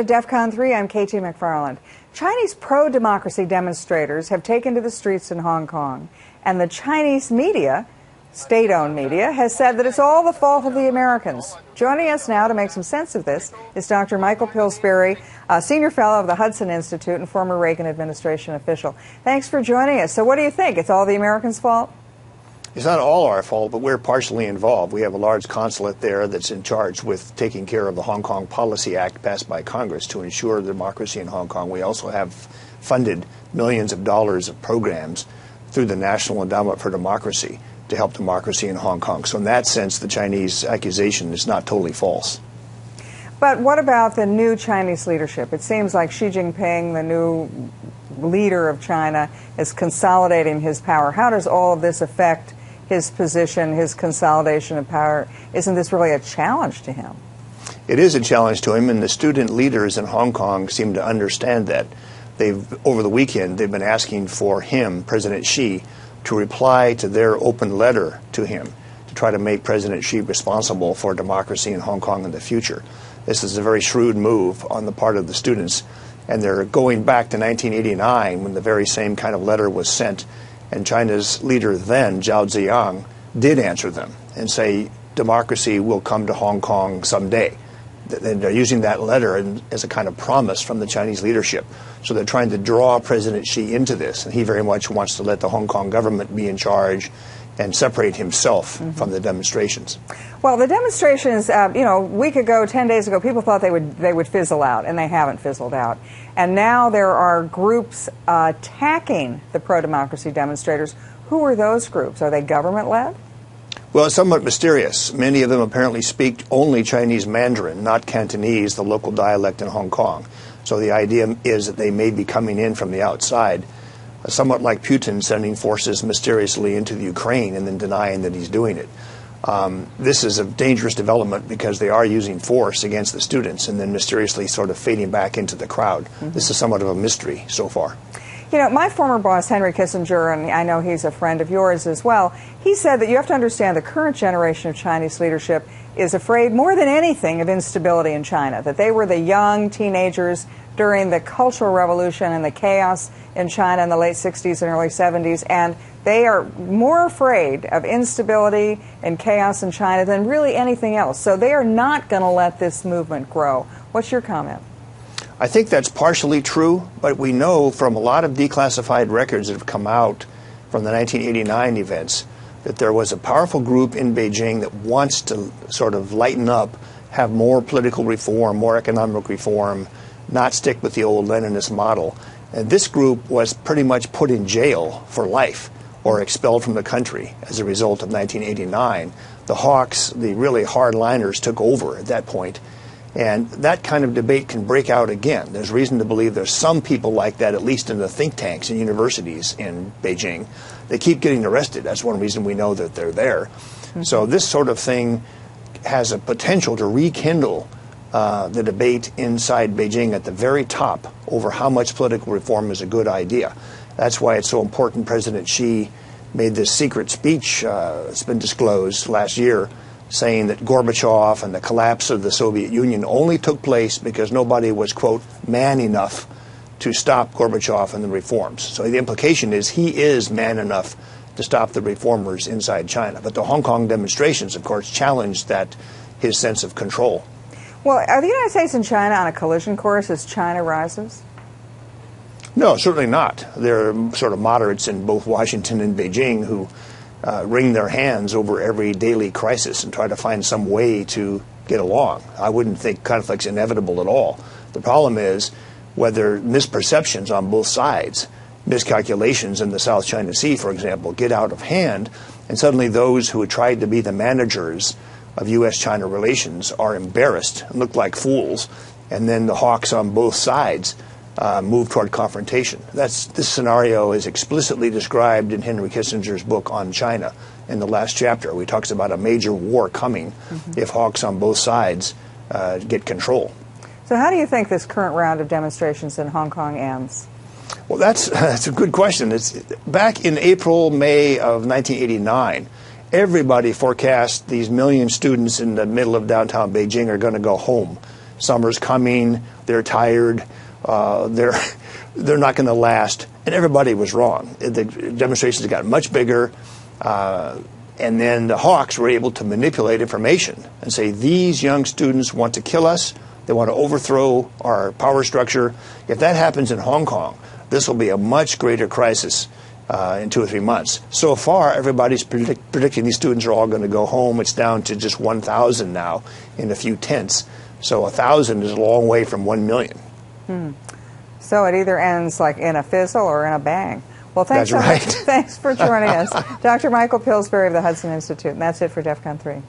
to DEFCON 3. I'm KT McFarland. Chinese pro-democracy demonstrators have taken to the streets in Hong Kong, and the Chinese media, state-owned media, has said that it's all the fault of the Americans. Joining us now to make some sense of this is Dr. Michael Pillsbury, a senior fellow of the Hudson Institute and former Reagan administration official. Thanks for joining us. So what do you think? It's all the Americans' fault? It's not all our fault, but we're partially involved. We have a large consulate there that's in charge with taking care of the Hong Kong Policy Act passed by Congress to ensure democracy in Hong Kong. We also have funded millions of dollars of programs through the National Endowment for Democracy to help democracy in Hong Kong. So in that sense, the Chinese accusation is not totally false. But what about the new Chinese leadership? It seems like Xi Jinping, the new leader of China, is consolidating his power. How does all of this affect his position, his consolidation of power? Isn't this really a challenge to him? It is a challenge to him, and the student leaders in Hong Kong seem to understand that. Over the weekend, they've been asking for him, President Xi, to reply to their open letter to him to try to make President Xi responsible for democracy in Hong Kong in the future. This is a very shrewd move on the part of the students, and they're going back to 1989 when the very same kind of letter was sent, and China's leader then, Zhao Ziyang, did answer them and say democracy will come to Hong Kong someday. And they're using that letter as a kind of promise from the Chinese leadership. So they're trying to draw President Xi into this, and he very much wants to let the Hong Kong government be in charge and separate himself from the demonstrations. Well, the demonstrations, a week ago, 10 days ago, people thought they would fizzle out, and they haven't fizzled out. And now there are groups attacking the pro-democracy demonstrators. Who are those groups? Are they government-led? Well, it's somewhat mysterious. Many of them apparently speak only Chinese Mandarin, not Cantonese, the local dialect in Hong Kong. So the idea is that they may be coming in from the outside, somewhat like Putin sending forces mysteriously into the Ukraine and then denying that he's doing it. This is a dangerous development because they are using force against the students and then mysteriously sort of fading back into the crowd. This is somewhat of a mystery so far. You know, my former boss, Henry Kissinger, and I know he's a friend of yours as well, he said that you have to understand the current generation of Chinese leadership is afraid more than anything of instability in China, that they were the young teenagers during the Cultural Revolution and the chaos in China in the late 60s and early 70s, and they are more afraid of instability and chaos in China than really anything else. So they are not going to let this movement grow. What's your comment? I think that's partially true, but we know from a lot of declassified records that have come out from the 1989 events that there was a powerful group in Beijing that wants to sort of lighten up, have more political reform, more economic reform, not stick with the old Leninist model. And this group was pretty much put in jail for life or expelled from the country as a result of 1989. The hawks, the really hardliners, took over at that point. And that kind of debate can break out again. There's reason to believe there's some people like that, at least in the think tanks and universities in Beijing. They keep getting arrested. That's one reason we know that they're there. So this sort of thing has a potential to rekindle the debate inside Beijing at the very top over how much political reform is a good idea. That's why it's so important President Xi made this secret speech, it's been disclosed last year, saying that Gorbachev and the collapse of the Soviet Union only took place because nobody was, quote, man enough to stop Gorbachev and the reforms. So the implication is he is man enough to stop the reformers inside China. But the Hong Kong demonstrations, of course, challenged his sense of control. Well, are the United States and China on a collision course as China rises? No, certainly not. There are sort of moderates in both Washington and Beijing who wring their hands over every daily crisis and try to find some way to get along. I wouldn't think conflict's inevitable at all. The problem is whether misperceptions on both sides, miscalculations in the South China Sea, for example, get out of hand, and suddenly those who had tried to be the managers of U.S.-China relations are embarrassed and look like fools, and then the hawks on both sides move toward confrontation. This scenario is explicitly described in Henry Kissinger's book on China in the last chapter, where he talks about a major war coming if hawks on both sides get control. So how do you think this current round of demonstrations in Hong Kong ends? Well, that's a good question. It's back in April, May of 1989, everybody forecast these million students in the middle of downtown Beijing are going to go home. Summer's coming, they're tired, they're not going to last. And everybody was wrong. The demonstrations got much bigger, and then the hawks were able to manipulate information and say, these young students want to kill us, they want to overthrow our power structure. If that happens in Hong Kong, this will be a much greater crisis in 2 or 3 months. So far, everybody's predicting these students are all going to go home. It's down to just 1,000 now in a few tenths. So 1,000 is a long way from 1 million. So it either ends like in a fizzle or in a bang. Well, thanks That's so right. much. Thanks for joining us. Dr. Michael Pillsbury of the Hudson Institute. And that's it for DEF CON 3.